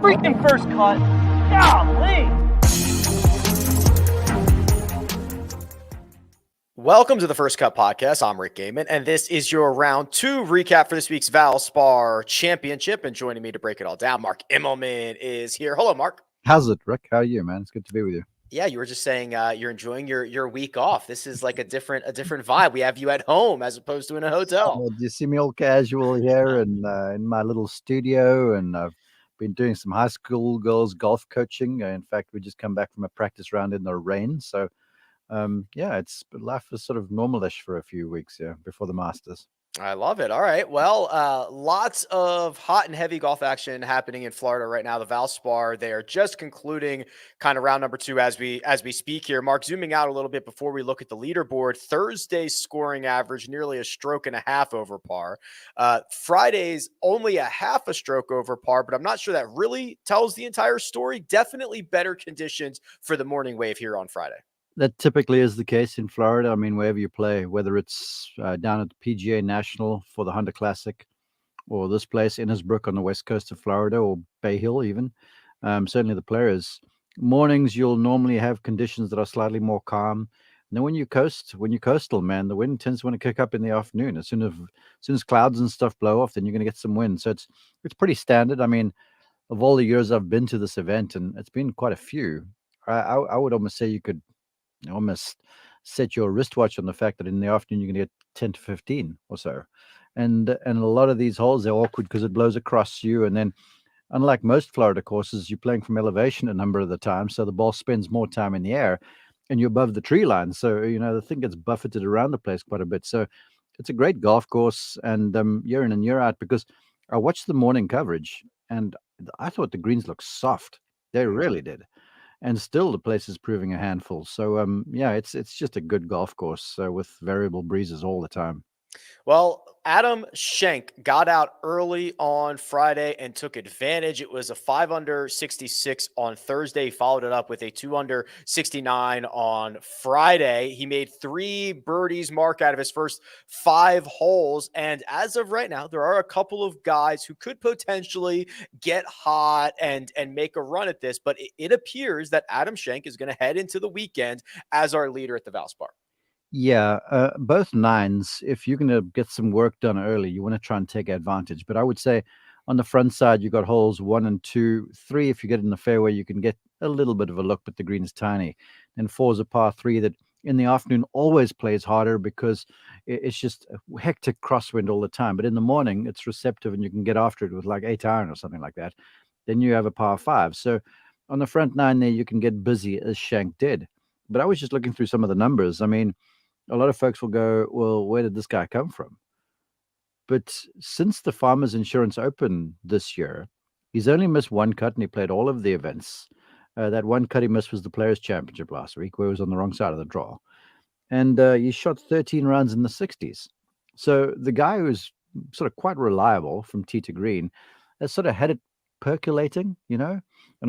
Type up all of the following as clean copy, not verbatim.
freaking first cut. Golly. Welcome to the First Cut Podcast. I'm Rick Gehman, and this is your round two recap for this week's Valspar Championship. And joining me to break it all down, Mark Immelman is here. Hello, Mark. How's it, Rick? How are you, man? It's good to be with you. Yeah, you were just saying you're enjoying your week off. This is like a different vibe. We have you at home as opposed to in a hotel. Do you see me all casual here and in my little studio? And I've been doing some high school girls golf coaching. In fact, we just come back from a practice round in the rain. So, life is sort of normalish for a few weeks before the Masters. I love it. All right. Well, lots of hot and heavy golf action happening in Florida right now. The Valspar, they are just concluding kind of round number two as we speak here. Mark, zooming out a little bit before we look at the leaderboard, Thursday's scoring average nearly a stroke and a half over par. Friday's only a half a stroke over par, but I'm not sure that really tells the entire story. Definitely better conditions for the morning wave here on Friday. That typically is the case in Florida. I mean, wherever you play, whether it's down at the PGA National for the Honda Classic or this place, Innisbrook on the west coast of Florida or Bay Hill even, certainly the Players. Mornings, you'll normally have conditions that are slightly more calm. And then when you're coastal, man, the wind tends to want to kick up in the afternoon. As soon as clouds and stuff blow off, then you're going to get some wind. So it's pretty standard. I mean, of all the years I've been to this event, and it's been quite a few, I would almost say you could almost set your wristwatch on the fact that in the afternoon you're going to get 10 to 15 or so. And a lot of these holes, they're awkward because it blows across you. And then unlike most Florida courses, you're playing from elevation a number of the time. So the ball spends more time in the air and you're above the tree line. So, the thing gets buffeted around the place quite a bit. So it's a great golf course and year in and year out, because I watched the morning coverage and I thought the greens looked soft. They really did. And still the place is proving a handful. So, it's just a good golf course with variable breezes all the time. Well, Adam Schenk got out early on Friday and took advantage. It was a 5 under 66 on Thursday. He followed it up with a 2 under 69 on Friday. He made 3 birdies, Mark, out of his first 5 holes. And as of right now, there are a couple of guys who could potentially get hot and make a run at this. But it appears that Adam Schenk is going to head into the weekend as our leader at the Valspar. Yeah, both nines, if you're going to get some work done early, you want to try and take advantage. But I would say on the front side, you got holes 1 and 2, 3. If you get in the fairway, you can get a little bit of a look, but the green is tiny. And 4 is a par 3 that in the afternoon always plays harder because it's just a hectic crosswind all the time. But in the morning, it's receptive and you can get after it with like 8 iron or something like that. Then you have a par 5. So on the front 9 there, you can get busy as Schenk did. But I was just looking through some of the numbers. I mean, a lot of folks will go, well, where did this guy come from? But since the Farmers Insurance Open this year, he's only missed 1 cut and he played all of the events. That 1 cut he missed was the Players Championship last week, where he was on the wrong side of the draw. And he shot 13 rounds in the 60s. So the guy who's sort of quite reliable from tee to green has sort of had it percolating, and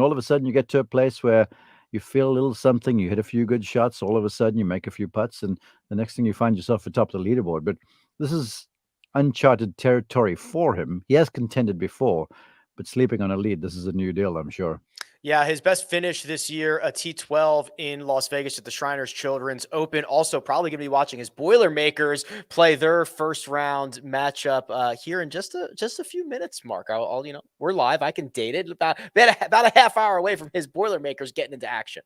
all of a sudden you get to a place where you feel a little something, you hit a few good shots, all of a sudden you make a few putts, and the next thing you find yourself atop the leaderboard. But this is uncharted territory for him. He has contended before, but sleeping on a lead, this is a new deal, I'm sure. Yeah, his best finish this year, a T12 in Las Vegas at the Shriners Children's Open. Also, probably going to be watching his Boilermakers play their first round matchup here in just a few minutes, Mark. I'll we're live. I can date it about a half hour away from his Boilermakers getting into action.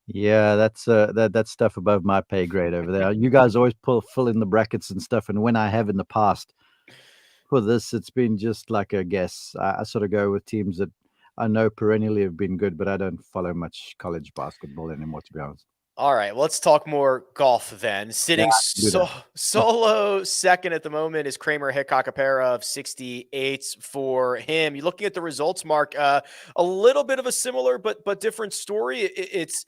Yeah, that's stuff above my pay grade over there. You guys always fill in the brackets and stuff, and when I have in the past for this, it's been just like a guess. I sort of go with teams that I know perennially have been good, but I don't follow much college basketball anymore, to be honest. All right, let's talk more golf then. Sitting solo second at the moment is Kramer, Hickok, a pair of 68s for him. You're looking at the results, Mark. A little bit of a similar but different story. It's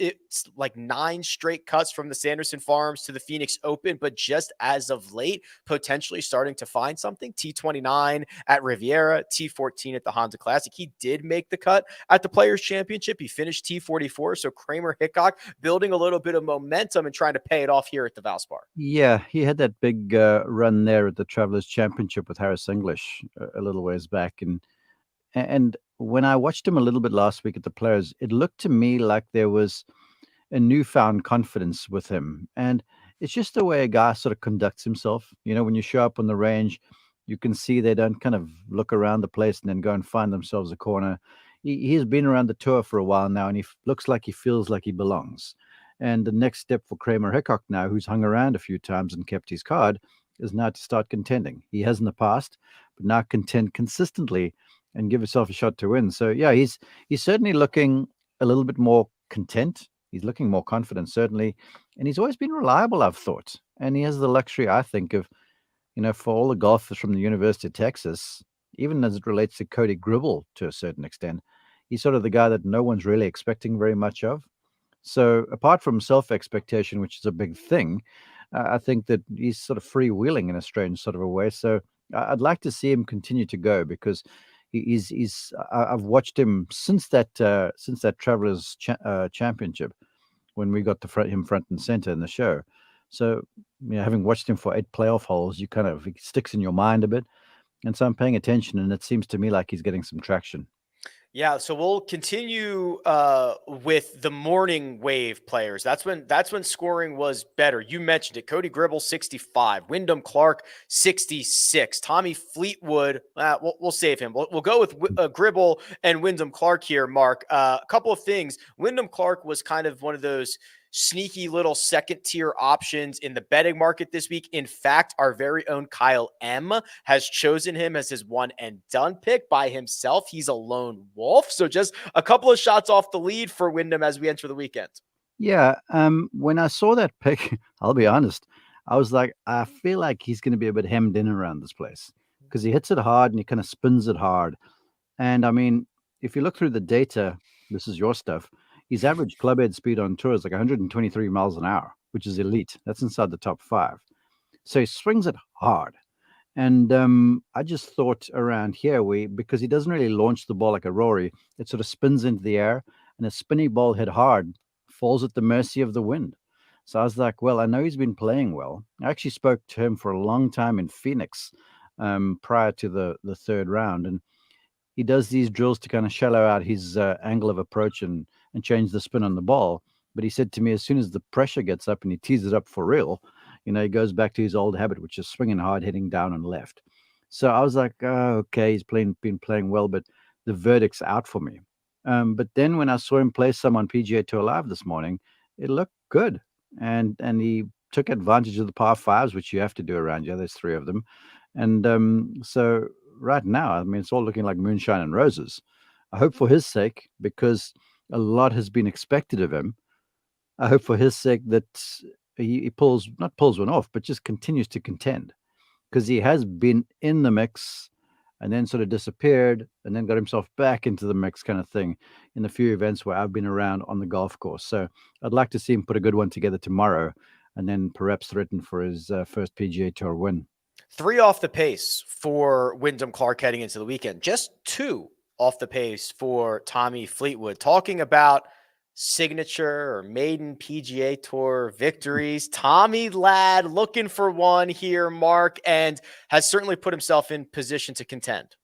like 9 straight cuts from the Sanderson Farms to the Phoenix Open, but just as of late, potentially starting to find something. T29 at Riviera, T14 at the Honda Classic. He did make the cut at the Players Championship. He finished T44. So Kramer, Hickok building a little bit of momentum and trying to pay it off here at the Valspar. Yeah, he had that big run there at the Travelers Championship with Harris English a little ways back, and when I watched him a little bit last week at the Players, it looked to me like there was a newfound confidence with him. And it's just the way a guy sort of conducts himself. When you show up on the range, you can see they don't kind of look around the place and then go and find themselves a corner. He's been around the tour for a while now, and he looks like he feels like he belongs. And the next step for Kramer Hickok now, who's hung around a few times and kept his card, is now to start contending. He has in the past, but now contend consistently and give himself a shot to win. So yeah, he's certainly looking a little bit more content. He's looking more confident, certainly. And he's always been reliable, I've thought. And he has the luxury, I think, of, for all the golfers from the University of Texas, even as it relates to Cody Gribble to a certain extent, he's sort of the guy that no one's really expecting very much of. So apart from self-expectation, which is a big thing, I think that he's sort of freewheeling in a strange sort of a way. So I'd like to see him continue to go, because I've watched him since that Travelers Championship, when we got him front and center in the show. So, having watched him for 8 playoff holes, it sticks in your mind a bit. And so I'm paying attention, and it seems to me like he's getting some traction. Yeah, so we'll continue with the morning wave players. That's when scoring was better. You mentioned it. Cody Gribble 65, Wyndham Clark 66, Tommy Fleetwood. We'll save him. We'll go with Gribble and Wyndham Clark here, Mark. A couple of things. Wyndham Clark was kind of one of those sneaky little second tier options in the betting market this week. In fact, our very own Kyle M has chosen him as his one and done pick by himself. He's a lone wolf. So just a couple of shots off the lead for Wyndham as we enter the weekend. Yeah. When I saw that pick, I'll be honest, I was like, I feel like he's going to be a bit hemmed in around this place, because he hits it hard and he kind of spins it hard. And I mean, if you look through the data, this is your stuff. His average club head speed on tour is like 123 miles an hour, which is elite. That's inside the top 5. So he swings it hard. And I just thought around here, because he doesn't really launch the ball like a Rory, it sort of spins into the air, and a spinny ball hit hard falls at the mercy of the wind. So I was like, well, I know he's been playing well. I actually spoke to him for a long time in Phoenix prior to the 3rd round. And he does these drills to kind of shallow out his angle of approach and change the spin on the ball. But he said to me, as soon as the pressure gets up and he tees it up for real, he goes back to his old habit, which is swinging hard, hitting down and left. So I was like, oh, okay, he's been playing well, but the verdict's out for me. But then when I saw him play some on PGA Tour Live this morning, it looked good. And he took advantage of the par 5s, which you have to do around here. There's 3 of them. And so right now, I mean, it's all looking like moonshine and roses. I hope for his sake, because a lot has been expected of him. I hope for his sake that he not pulls one off, but just continues to contend, because he has been in the mix and then sort of disappeared and then got himself back into the mix kind of thing in a few events where I've been around on the golf course. So I'd like to see him put a good one together tomorrow and then perhaps threaten for his first PGA Tour win. 3 off the pace for Wyndham Clark heading into the weekend. Just 2 off the pace for Tommy Fleetwood. Talking about signature or maiden PGA Tour victories, Tommy lad looking for one here, Mark, and has certainly put himself in position to contend.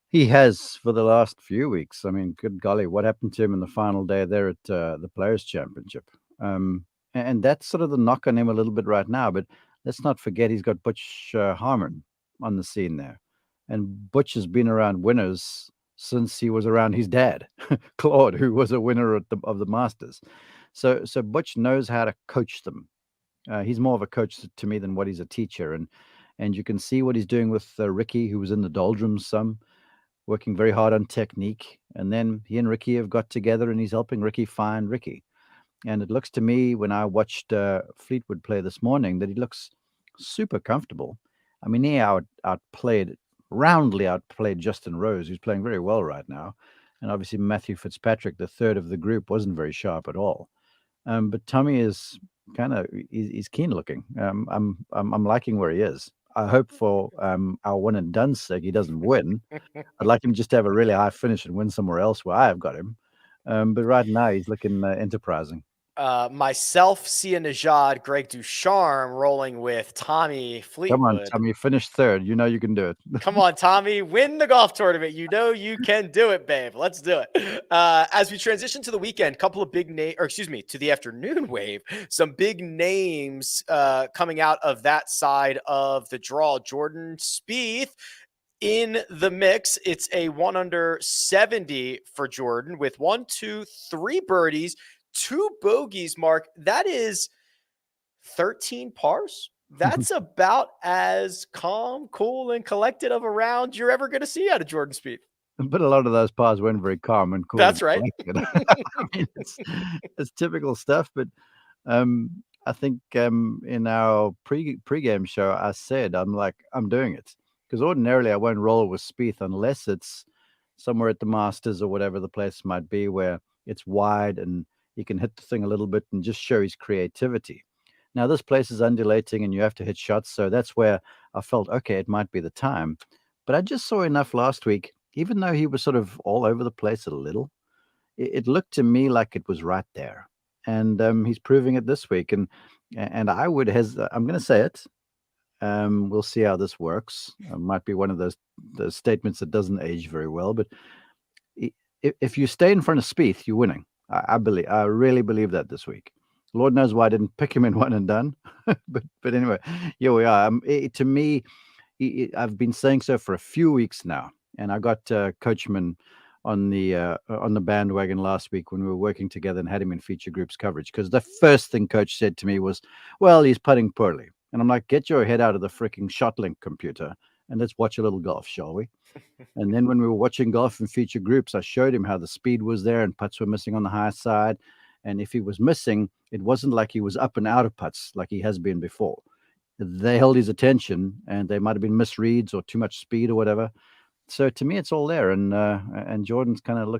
He has for the last few weeks. I mean, good golly, what happened to him in the final day there at the Players Championship? And that's sort of the knock on him a little bit right now, but let's not forget he's got Butch Harmon on the scene there. And Butch has been around winners since he was around his dad, Claude, who was a winner of the Masters. So Butch knows how to coach them. He's more of a coach to me than what he's a teacher. And you can see what he's doing with Ricky, who was in the doldrums some, working very hard on technique. And then he and Ricky have got together and he's helping Ricky find Ricky. And it looks to me, when I watched Fleetwood play this morning, that he looks super comfortable. I mean, he roundly outplayed Justin Rose, who's playing very well right now. And obviously Matthew Fitzpatrick, the 3rd of the group, wasn't very sharp at all. But Tommy is he's keen looking. I'm liking where he is. I hope for our one and done sake he doesn't win. I'd like him just to have a really high finish and win somewhere else where I have got him. But right now he's looking enterprising. Myself, Sia Najad, Greg Ducharme, rolling with Tommy Come on, Fleetwood. Tommy, finish third. You know you can do it. Come on, Tommy, win the golf tournament. You know you can do it, babe. Let's do it. As we transition to the weekend, couple of big to the afternoon wave, some big names coming out of that side of the draw. Jordan Spieth in the mix. It's a 1 under 70 for Jordan with 1, 2, 3 birdies, 2 bogeys, Mark. That is 13 pars. That's about as calm, cool, and collected of a round you're ever going to see out of Jordan Spieth. But a lot of those pars weren't very calm and cool. That's right. I mean, it's typical stuff. But I think in our pre-game show, I said, I'm doing it. Because ordinarily I won't roll with Spieth unless it's somewhere at the Masters or whatever the place might be where it's wide and he can hit the thing a little bit and just show his creativity. Now, this place is undulating and you have to hit shots. So that's where I felt, okay, it might be the time. But I just saw enough last week, even though he was sort of all over the place a little, it looked to me like it was right there. And he's proving it this week. And I would, I'm going to say it. We'll see how this works. It might be one of those statements that doesn't age very well. But if you stay in front of Spieth, you're winning. I really believe that this week. Lord knows why I didn't pick him in one and done. but anyway, here we are. To me, I've been saying so for a few weeks now. And I got Coachman on the bandwagon last week when we were working together and had him in feature groups coverage. Because the first thing Coach said to me was, well, he's putting poorly. And I'm like, get your head out of the freaking ShotLink computer and let's watch a little golf, shall we? And then when we were watching golf in feature groups, I showed him how the speed was there and putts were missing on the high side. And if he was missing, it wasn't like he was up and out of putts like he has been before. They held his attention and they might have been misreads or too much speed or whatever. So to me, it's all there. And Jordan's kind of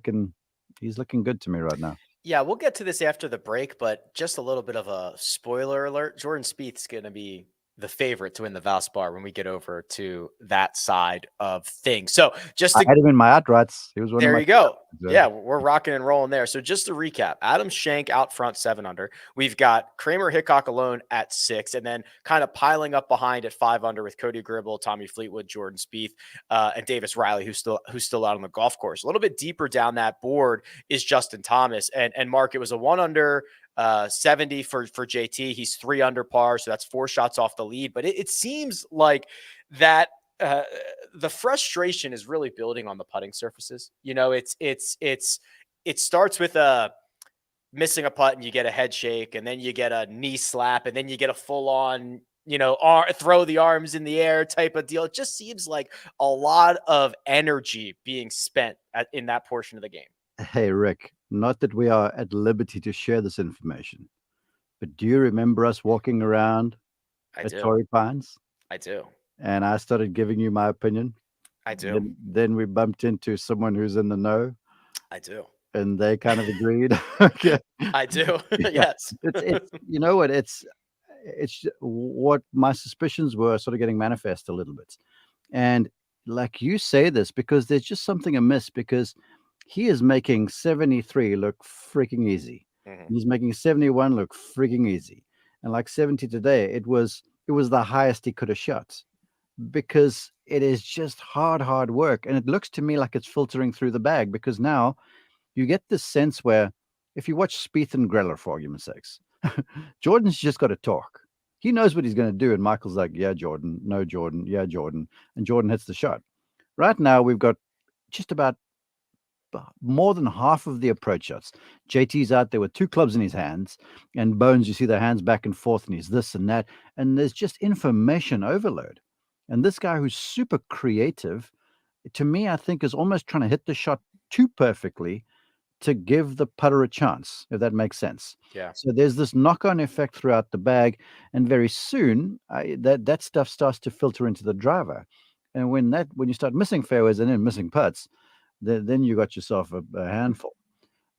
he's looking good to me right now. Yeah, we'll get to this after the break, but just a little bit of a spoiler alert. Jordan Spieth's going to be the favorite to win the Valspar when we get over to that side of things. So I had him in my outrights. He was one there of my you go. Yeah, we're rocking and rolling there. So just to recap, Adam Schenk out front 7 under. We've got Kramer Hickok alone at 6, and then kind of piling up behind at 5 under with Cody Gribble, Tommy Fleetwood, Jordan Spieth, and Davis Riley, who's still out on the golf course. A little bit deeper down that board is Justin Thomas. And Mark, it was a 1 under 70 for JT. He's 3 under par, so that's 4 shots off the lead. But it seems like that the frustration is really building on the putting surfaces. You know, it starts with missing a putt and you get a head shake, and then you get a knee slap, and then you get a full on, throw the arms in the air type of deal. It just seems like a lot of energy being spent in that portion of the game. Hey, Rick, not that we are at liberty to share this information, but do you remember us walking around at Torrey Pines? I do. And I started giving you my opinion. I do. Then we bumped into someone who's in the know. I do. And they kind of agreed. Okay. I do. Yes. It's you know what? It's what my suspicions were sort of getting manifest a little bit. And like you say this, because there's just something amiss, because he is making 73 look freaking easy. Mm-hmm. He's making 71 look freaking easy. And like 70 today, it was the highest he could have shot, because it is just hard work. And it looks to me like it's filtering through the bag, because now you get this sense where if you watch Spieth and Greller, for argument's sakes, Jordan's just got to talk. He knows what he's going to do. And Michael's like, yeah, Jordan, no, Jordan, yeah, Jordan. And Jordan hits the shot. Right now, we've got just about more than half of the approach shots. JT's out there with 2 clubs in his hands, and Bones, you see their hands back and forth, and he's this and that. And there's just information overload. And this guy who's super creative, to me, I think is almost trying to hit the shot too perfectly to give the putter a chance, if that makes sense. Yeah. So there's this knock-on effect throughout the bag, and very soon that stuff starts to filter into the driver. And when you start missing fairways and then missing putts, then you got yourself a handful.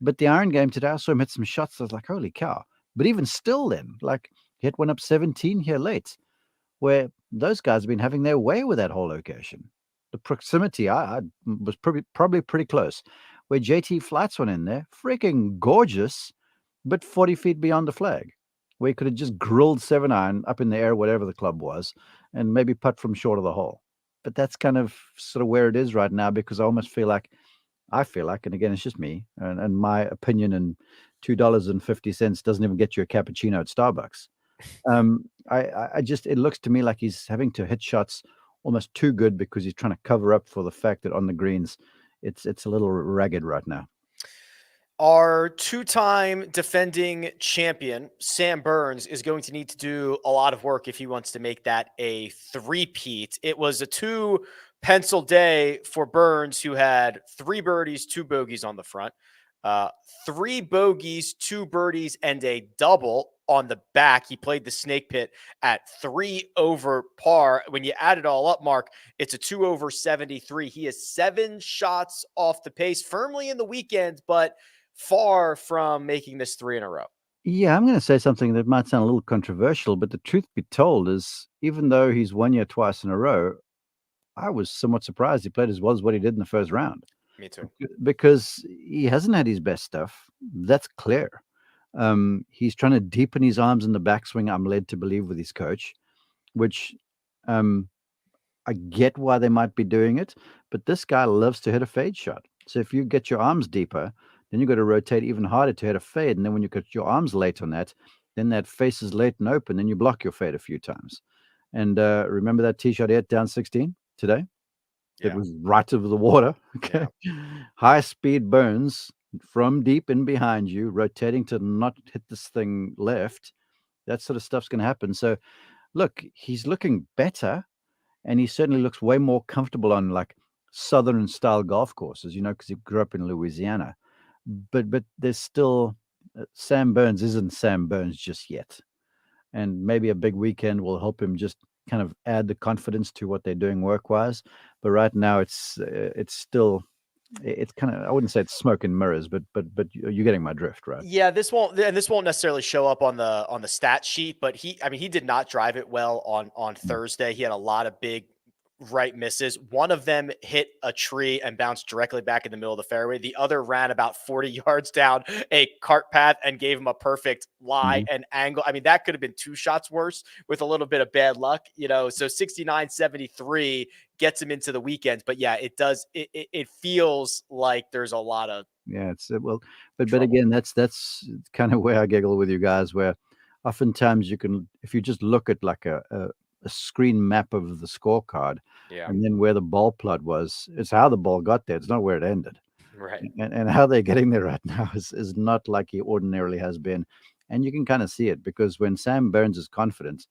But the iron game today, I saw him hit some shots. I was like, holy cow. But even still then, like, he hit one up 17 here late, where those guys have been having their way with that whole location. The proximity, I was probably pretty close. Where JT flights one in there, freaking gorgeous. but 40 feet beyond the flag, where he could have just grilled 7-iron up in the air, whatever the club was, and maybe putt from short of the hole. But that's kind of sort of where it is right now, because I feel like, and again, it's just me and my opinion, and $2.50 doesn't even get you a cappuccino at Starbucks. It looks to me like he's having to hit shots almost too good, because he's trying to cover up for the fact that on the greens, it's a little ragged right now. Our two-time defending champion, Sam Burns, is going to need to do a lot of work if he wants to make that a three-peat. It was a 2-pencil day for Burns, who had 3 birdies, 2 bogeys on the front, 3 bogeys, 2 birdies, and a double on the back. He played the snake pit at 3 over par. When you add it all up, Mark, it's a 2 over 73. He is 7 shots off the pace, firmly in the weekend, but far from making this 3 in a row. Yeah, I'm going to say something that might sound a little controversial, but the truth be told is, even though he's won you twice in a row, I was somewhat surprised he played as well as what he did in the first round. Me too. Because he hasn't had his best stuff. That's clear. He's trying to deepen his arms in the backswing, I'm led to believe, with his coach, which I get why they might be doing it, but this guy loves to hit a fade shot. So if you get your arms deeper, then you've got to rotate even harder to hit a fade. And then when you get your arms late on that, then that face is late and open, then you block your fade a few times. And remember that tee shot he hit down 16 today? Yeah. It was right over the water. Okay. Yeah. High speed Burns from deep in behind you, rotating to not hit this thing left. That sort of stuff's going to happen. So, look, he's looking better, and he certainly looks way more comfortable on like Southern style golf courses, because he grew up in Louisiana. But there's still Sam Burns isn't Sam Burns just yet. And maybe a big weekend will help him just kind of add the confidence to what they're doing work-wise. But right now, it's still, it's kind of, I wouldn't say it's smoke and mirrors, but you're getting my drift, right? Yeah, this won't necessarily show up on the stat sheet, but he did not drive it well on Thursday. He had a lot of big right misses. One of them hit a tree and bounced directly back in the middle of the fairway. The other ran about 40 yards down a cart path and gave him a perfect lie and angle. That could have been 2 shots worse with a little bit of bad luck, so 69-73 gets him into the weekend. But yeah, it does. It feels like there's a lot of, but again, that's kind of where I giggle with you guys, where oftentimes you can, if you just look at like a screen map of the scorecard, and then where the ball plot was, it's how the ball got there. It's not where it ended. Right. And how they're getting there right now is not like he ordinarily has been. And you can kind of see it, because when Sam Burns is confident,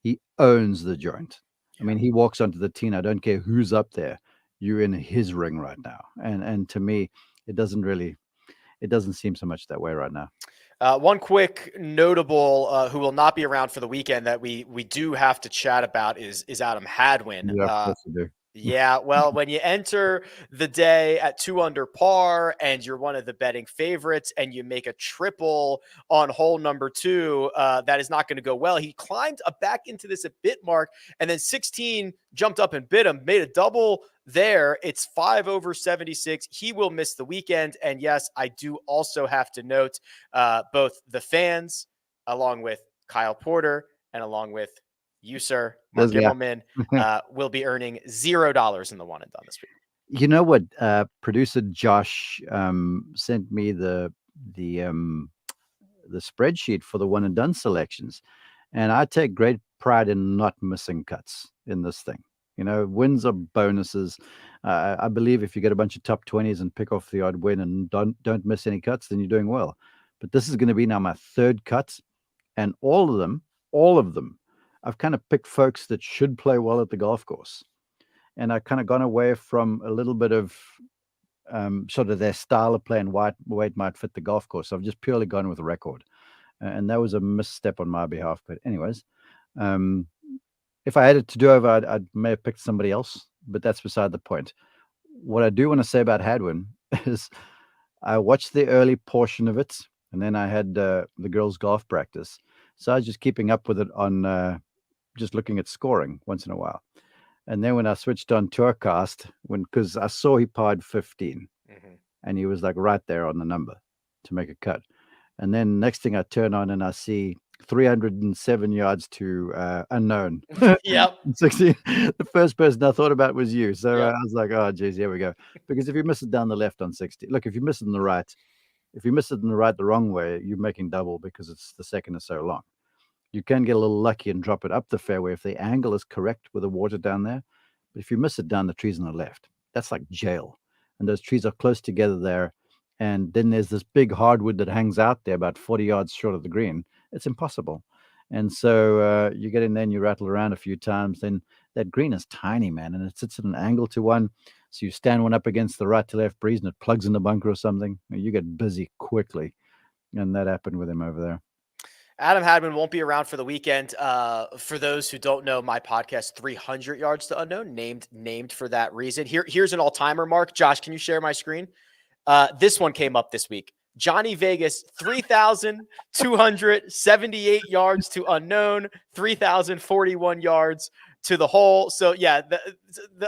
he owns the joint. He walks onto the tee, and I don't care who's up there. You're in his ring right now. And to me, it doesn't seem so much that way right now. One quick notable who will not be around for the weekend that we do have to chat about is Adam Hadwin. Yeah, of course we do. Yeah, well, when you enter the day at 2 under par and you're one of the betting favorites and you make a triple on hole number 2, that is not going to go well. He climbed back into this a bit, Mark, and then 16 jumped up and bit him, made a double there. It's 5 over 76. He will miss the weekend. And yes, I do also have to note both the fans, along with Kyle Porter and along with you, sir, Mark Immelman, will be earning $0 in the one and done this week. You know what? Producer Josh sent me the spreadsheet for the one and done selections, and I take great pride in not missing cuts in this thing. Wins are bonuses. I believe if you get a bunch of top 20s and pick off the odd win and don't miss any cuts, then you're doing well. But this is going to be now my 3rd cut, and all of them. I've kind of picked folks that should play well at the golf course. And I've kind of gone away from a little bit of sort of their style of play and where it might fit the golf course. So I've just purely gone with a record. And that was a misstep on my behalf. But anyways, if I had it to do over, I may have picked somebody else, but that's beside the point. What I do want to say about Hadwin is I watched the early portion of it, and then I had the girls' golf practice. So I was just keeping up with it on just looking at scoring once in a while. And then when I switched on Tourcast, because I saw he parred 15, and he was like right there on the number to make a cut. And then next thing I turn on and I see 307 yards to unknown. Yep. 60. The first person I thought about was you. So Yep. I was like, oh, geez, here we go. Because if you miss it down the left on 60, look, if you miss it in the right, if you miss it in the right the wrong way, you're making double because it's the second is so long. You can get a little lucky and drop it up the fairway if the angle is correct with the water down there. But if you miss it down the trees on the left, that's like jail. And those trees are close together there. And then there's this big hardwood that hangs out there about 40 yards short of the green. It's impossible. And so you get in there and you rattle around a few times. Then that green is tiny, man, and it sits at an angle to one. So you stand one up against the right to left breeze and it plugs in the bunker or something. You get busy quickly. And that happened with him over there. Adam Hadwin won't be around for the weekend. For those who don't know, my podcast, 300 Yards to Unknown, named for that reason. Here's an all-timer, Mark. Josh, can you share my screen? This one came up this week. Johnny Vegas, 3,278 yards to unknown, 3,041 yards to the hole. So yeah,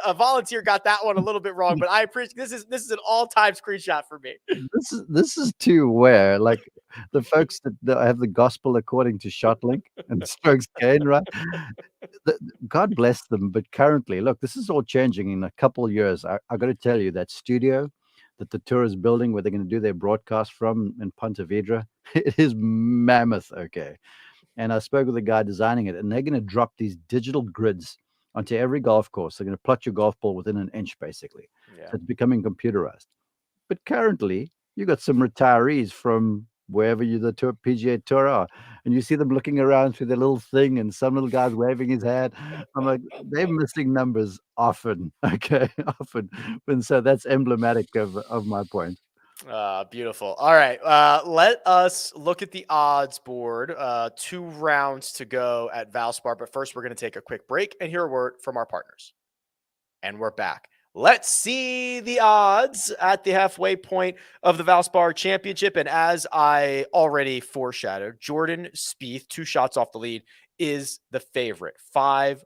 a volunteer got that one a little bit wrong, but I appreciate this is an all-time screenshot for me. This is too where like the folks that have the gospel according to ShotLink and strokes gain, right? God bless them, but currently, look, this is all changing in a couple years. I got to tell you, that studio that the tour is building where they're going to do their broadcast from in Ponte Vedra, it is mammoth, okay? And I spoke with the guy designing it, and they're going to drop these digital grids onto every golf course. They're going to plot your golf ball within an inch, basically. Yeah. So it's becoming computerized. But currently, you got some retirees from wherever the PGA Tour are, and you see them looking around through their little thing, and some little guy's waving his hand. I'm like, they're missing numbers often, okay, often. And so that's emblematic of my point. Beautiful. All right. Let us look at the odds board. 2 rounds to go at Valspar, but first we're going to take a quick break and hear a word from our partners. And we're back. Let's see the odds at the halfway point of the Valspar Championship. And as I already foreshadowed, Jordan Spieth, 2 shots off the lead, is the favorite, 5-1.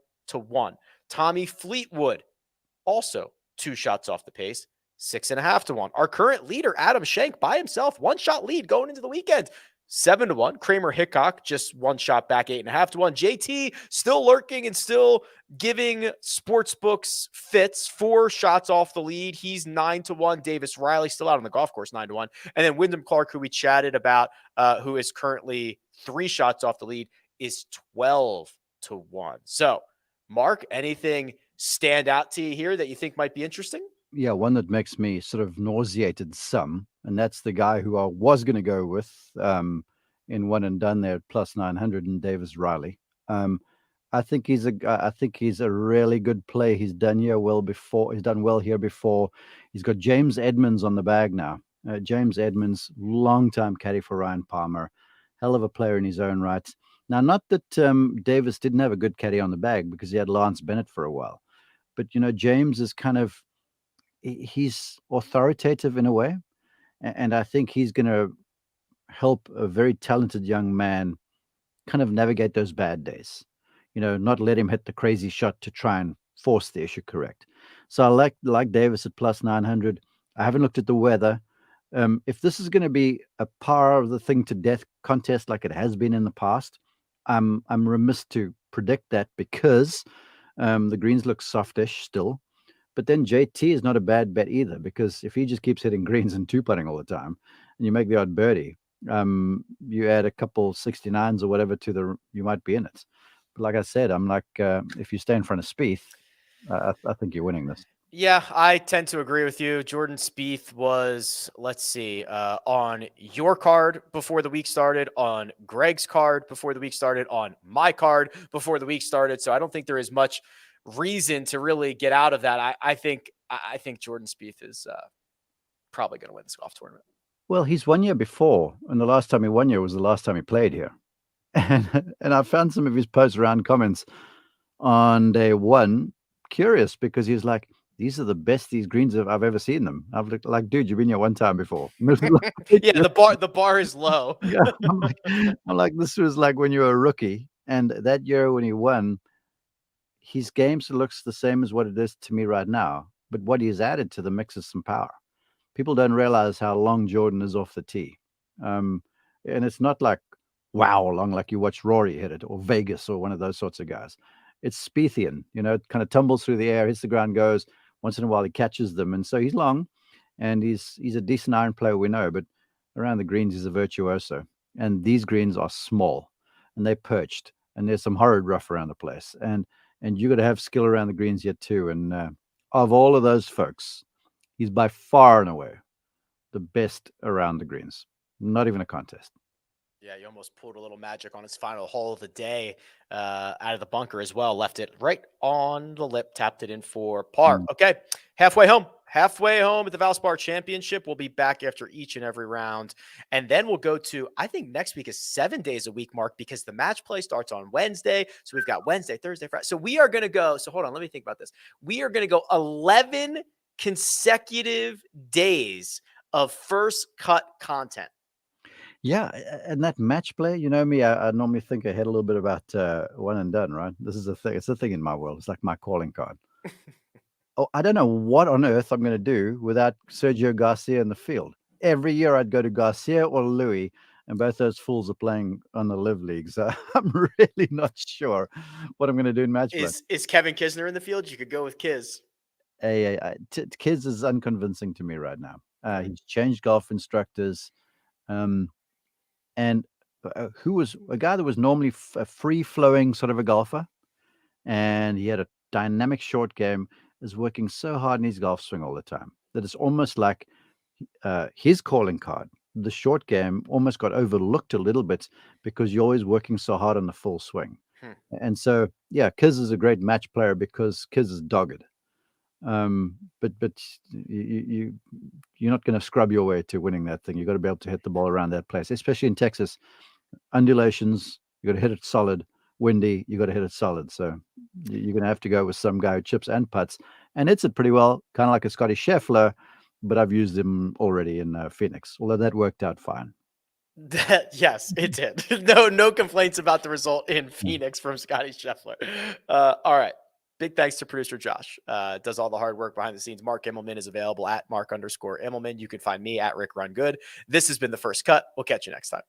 Tommy Fleetwood, also 2 shots off the pace, 6.5-1. Our current leader, Adam Schenk, by himself, 1-shot lead going into the weekend, 7-1. Kramer Hickok, just 1 shot back, 8.5-1. JT still lurking and still giving sports books fits, 4 shots off the lead. He's 9-1. Davis Riley still out on the golf course, 9-1. And then Wyndham Clark, who we chatted about, who is currently 3 shots off the lead, is 12-1. So, Mark, anything stand out to you here that you think might be interesting? Yeah, one that makes me sort of nauseated some, and that's the guy who I was going to go with in one and done there at plus 900, and Davis Riley. I think he's a really good play. He's done here well before. He's done well here before. He's got James Edmonds on the bag now. James Edmonds, longtime caddy for Ryan Palmer, hell of a player in his own right. Now, not that Davis didn't have a good caddy on the bag because he had Lance Bennett for a while, but James is kind of, he's authoritative in a way, and I think he's going to help a very talented young man kind of navigate those bad days. Not let him hit the crazy shot to try and force the issue correct. So I like Davis at plus 900. I haven't looked at the weather. If this is going to be a par of the thing to death contest like it has been in the past, I'm remiss to predict that because the greens look softish still. But then JT is not a bad bet either, because if he just keeps hitting greens and 2-putting all the time and you make the odd birdie, you add a couple 69s or whatever you might be in it. But like I said, I'm like, if you stay in front of Spieth, I think you're winning this. Yeah, I tend to agree with you. Jordan Spieth was, let's see, on your card before the week started, on Greg's card before the week started, on my card before the week started. So I don't think there is much reason to really get out of that. I think Jordan Spieth is probably going to win this golf tournament. Well, he's 1 year before, and the last time he won here was the last time he played here. And I found some of his post-round comments on day one curious, because he was like, these are the best these greens I've ever seen them. I've looked like, dude, you've been here one time before. Yeah, the bar is low. Yeah, I'm like, this was like when you were a rookie, and that year when he won, his game looks the same as what it is to me right now. But what he's added to the mix is some power. People don't realize how long Jordan is off the tee. and it's not like wow long like you watch Rory hit it or Vegas or one of those sorts of guys. It's Spiethian, it kind of tumbles through the air, hits the ground, goes. Once in a while he catches them, and so he's long, and he's a decent iron player, we know, but around the greens he's a virtuoso. And these greens are small, and they're perched, and there's some horrid rough around the place, and you got to have skill around the greens yet too. And of all of those folks, he's by far and away the best around the greens. Not even a contest. Yeah, you almost pulled a little magic on his final hole of the day out of the bunker as well. Left it right on the lip, tapped it in for par. Okay, halfway home at the Valspar Championship. We'll be back after each and every round. And then we'll go to, I think next week is 7 days a week, Mark, because the match play starts on Wednesday. So we've got Wednesday, Thursday, Friday. So we are going to go. So hold on, let me think about this. We are going to go 11 consecutive days of first cut content. Yeah, and that match play, you know me, I normally think ahead a little bit about one and done, right? This is a thing. It's a thing in my world. It's like my calling card. Oh, I don't know what on earth I'm going to do without Sergio Garcia in the field. Every year I'd go to Garcia or Louis, and both those fools are playing on the live league. So I'm really not sure what I'm going to do in match play. Is Kevin Kisner in the field? You could go with Kiz. Kiz is unconvincing to me right now. He's changed golf instructors. And who was a guy that was normally a free-flowing sort of a golfer, and he had a dynamic short game, is working so hard in his golf swing all the time that it's almost like his calling card, the short game, almost got overlooked a little bit because you're always working so hard on the full swing. And so, yeah, Kiz is a great match player because Kiz is dogged. But you're not going to scrub your way to winning that thing. You've got to be able to hit the ball around that place, especially in Texas. Undulations, you got to hit it solid. Windy, you got to hit it solid. So you're going to have to go with some guy who chips and putts and hits it pretty well, kind of like a Scotty Scheffler, but I've used him already in Phoenix, although that worked out fine. Yes, it did. No complaints about the result in Phoenix from Scotty Scheffler. All right. Big thanks to producer Josh. Does all the hard work behind the scenes. Mark Immelman is available at Mark_Immelman. You can find me at Rick Run Good. This has been The First Cut. We'll catch you next time.